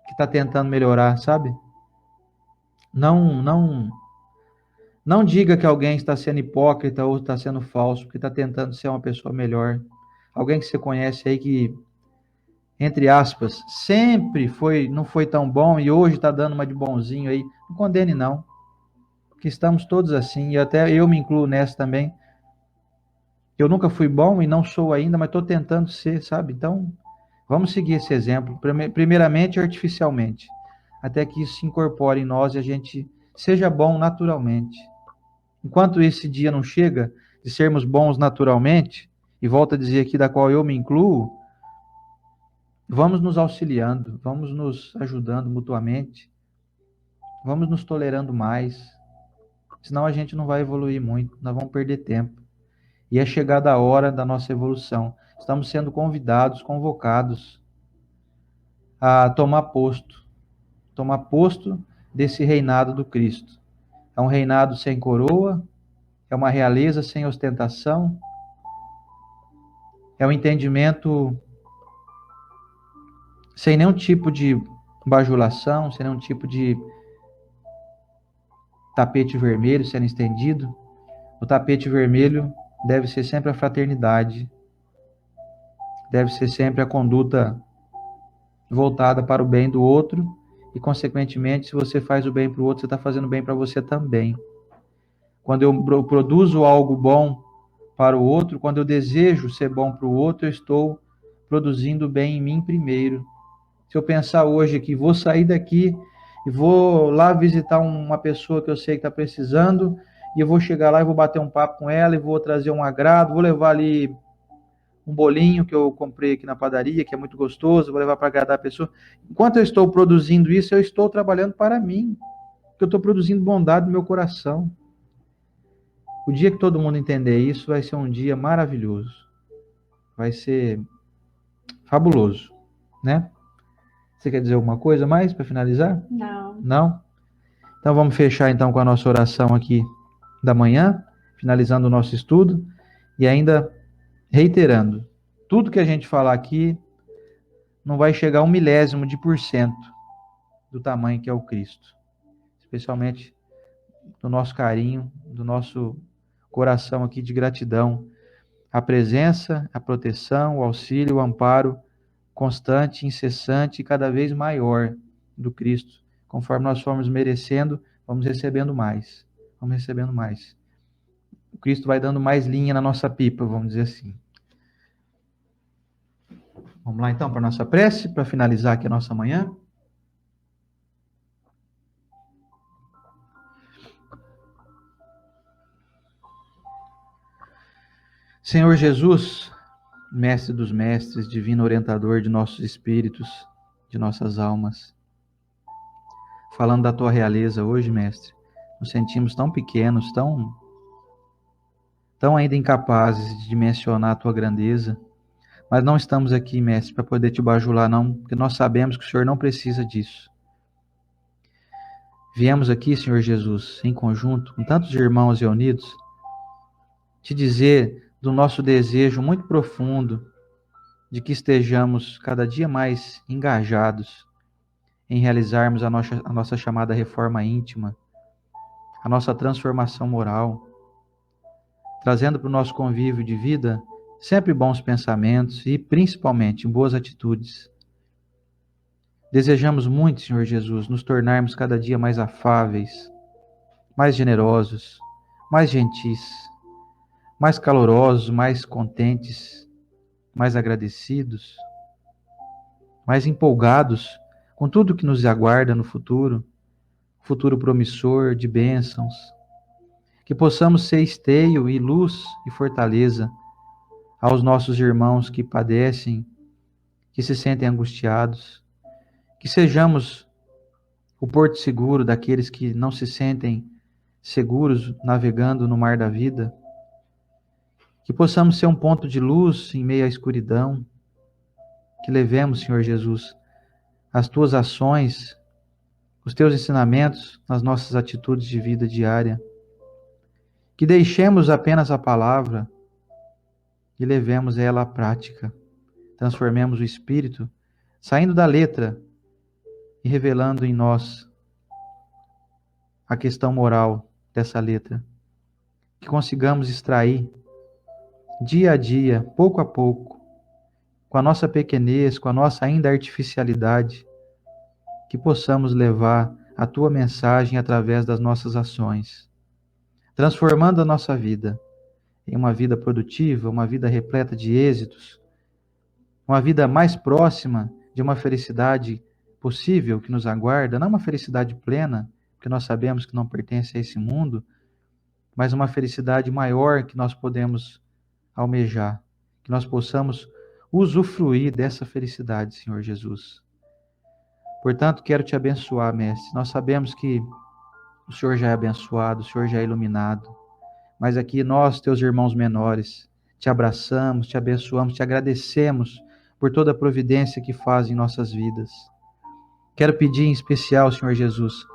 que está tentando melhorar, sabe? Não diga que alguém está sendo hipócrita ou está sendo falso, porque está tentando ser uma pessoa melhor. Alguém que você conhece aí que, entre aspas, sempre não foi tão bom e hoje está dando uma de bonzinho aí. Não condene, não. Que estamos todos assim, e até eu me incluo nessa também. Eu nunca fui bom e não sou ainda, mas estou tentando ser, sabe? Então, vamos seguir esse exemplo, primeiramente artificialmente, até que isso se incorpore em nós e a gente seja bom naturalmente. Enquanto esse dia não chega de sermos bons naturalmente, e volto a dizer aqui da qual eu me incluo, vamos nos auxiliando, vamos nos ajudando mutuamente, vamos nos tolerando mais, senão a gente não vai evoluir muito, nós vamos perder tempo. E é chegada a hora da nossa evolução. Estamos sendo convidados, convocados a tomar posto desse reinado do Cristo. É um reinado sem coroa, é uma realeza sem ostentação, é um entendimento sem nenhum tipo de bajulação, sem nenhum tipo de tapete vermelho sendo estendido. O tapete vermelho deve ser sempre a fraternidade, deve ser sempre a conduta voltada para o bem do outro e, consequentemente, se você faz o bem para o outro, você está fazendo bem para você também. Quando eu produzo algo bom para o outro, quando eu desejo ser bom para o outro, eu estou produzindo bem em mim primeiro. Se eu pensar hoje que vou sair daqui e vou lá visitar uma pessoa que eu sei que está precisando, e eu vou chegar lá e vou bater um papo com ela, e vou trazer um agrado, vou levar ali um bolinho que eu comprei aqui na padaria, que é muito gostoso, vou levar para agradar a pessoa. Enquanto eu estou produzindo isso, eu estou trabalhando para mim, porque eu estou produzindo bondade no meu coração. O dia que todo mundo entender isso, vai ser um dia maravilhoso. Vai ser fabuloso, né? Você quer dizer alguma coisa mais para finalizar? Não. Não? Então vamos fechar então com a nossa oração aqui da manhã, finalizando o nosso estudo e ainda reiterando, tudo que a gente falar aqui não vai chegar a 1/1000% do tamanho que é o Cristo. Especialmente do nosso carinho, do nosso coração aqui de gratidão. A presença, a proteção, o auxílio, o amparo constante, incessante e cada vez maior do Cristo. Conforme nós formos merecendo, vamos recebendo mais. Vamos recebendo mais. O Cristo vai dando mais linha na nossa pipa, vamos dizer assim. Vamos lá então para a nossa prece, para finalizar aqui a nossa manhã. Senhor Jesus, Mestre dos mestres, divino orientador de nossos espíritos, de nossas almas, falando da tua realeza hoje, Mestre, nos sentimos tão pequenos, tão ainda incapazes de dimensionar a tua grandeza, mas não estamos aqui, Mestre, para poder te bajular, não, porque nós sabemos que o Senhor não precisa disso. Viemos aqui, Senhor Jesus, em conjunto, com tantos irmãos reunidos, te dizer do nosso desejo muito profundo de que estejamos cada dia mais engajados em realizarmos a nossa chamada reforma íntima, a nossa transformação moral, trazendo para o nosso convívio de vida sempre bons pensamentos e, principalmente, boas atitudes. Desejamos muito, Senhor Jesus, nos tornarmos cada dia mais afáveis, mais generosos, mais gentis, mais calorosos, mais contentes, mais agradecidos, mais empolgados com tudo que nos aguarda no futuro promissor de bênçãos, que possamos ser esteio e luz e fortaleza aos nossos irmãos que padecem, que se sentem angustiados, que sejamos o porto seguro daqueles que não se sentem seguros navegando no mar da vida, que possamos ser um ponto de luz em meio à escuridão, que levemos, Senhor Jesus, as tuas ações, os teus ensinamentos nas nossas atitudes de vida diária. Que deixemos apenas a palavra e levemos ela à prática. Transformemos o espírito, saindo da letra e revelando em nós a questão moral dessa letra. Que consigamos extrair dia a dia, pouco a pouco, com a nossa pequenez, com a nossa ainda artificialidade, que possamos levar a tua mensagem através das nossas ações, transformando a nossa vida em uma vida produtiva, uma vida repleta de êxitos, uma vida mais próxima de uma felicidade possível que nos aguarda, não uma felicidade plena, porque nós sabemos que não pertence a esse mundo, mas uma felicidade maior que nós podemos almejar, que nós possamos usufruir dessa felicidade, Senhor Jesus. Portanto, quero te abençoar, Mestre. Nós sabemos que o Senhor já é abençoado, o Senhor já é iluminado, mas aqui nós, teus irmãos menores, te abraçamos, te abençoamos, te agradecemos por toda a providência que faz em nossas vidas. Quero pedir em especial, Senhor Jesus,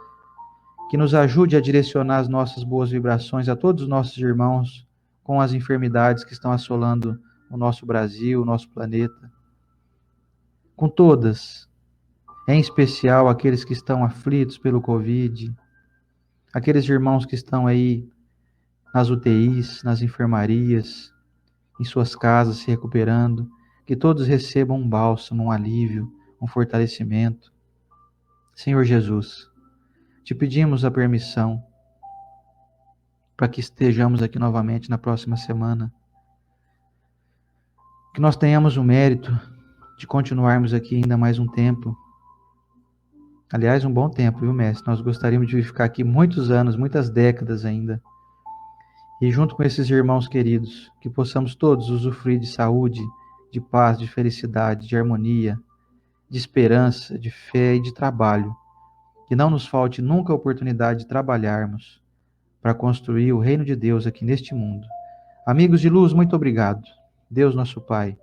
que nos ajude a direcionar as nossas boas vibrações a todos os nossos irmãos com as enfermidades que estão assolando o nosso Brasil, o nosso planeta. Com todas, em especial aqueles que estão aflitos pelo Covid, aqueles irmãos que estão aí nas UTIs, nas enfermarias, em suas casas se recuperando, que todos recebam um bálsamo, um alívio, um fortalecimento. Senhor Jesus, te pedimos a permissão para que estejamos aqui novamente na próxima semana. Que nós tenhamos o mérito de continuarmos aqui ainda mais um tempo. Aliás, um bom tempo, viu, mestre? Nós gostaríamos de ficar aqui muitos anos, muitas décadas ainda. E junto com esses irmãos queridos, que possamos todos usufruir de saúde, de paz, de felicidade, de harmonia, de esperança, de fé e de trabalho. Que não nos falte nunca a oportunidade de trabalharmos para construir o reino de Deus aqui neste mundo. Amigos de luz, muito obrigado. Deus nosso Pai,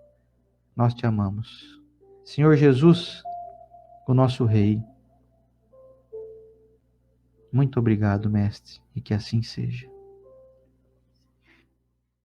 nós te amamos. Senhor Jesus, o nosso Rei, muito obrigado, Mestre, e que assim seja.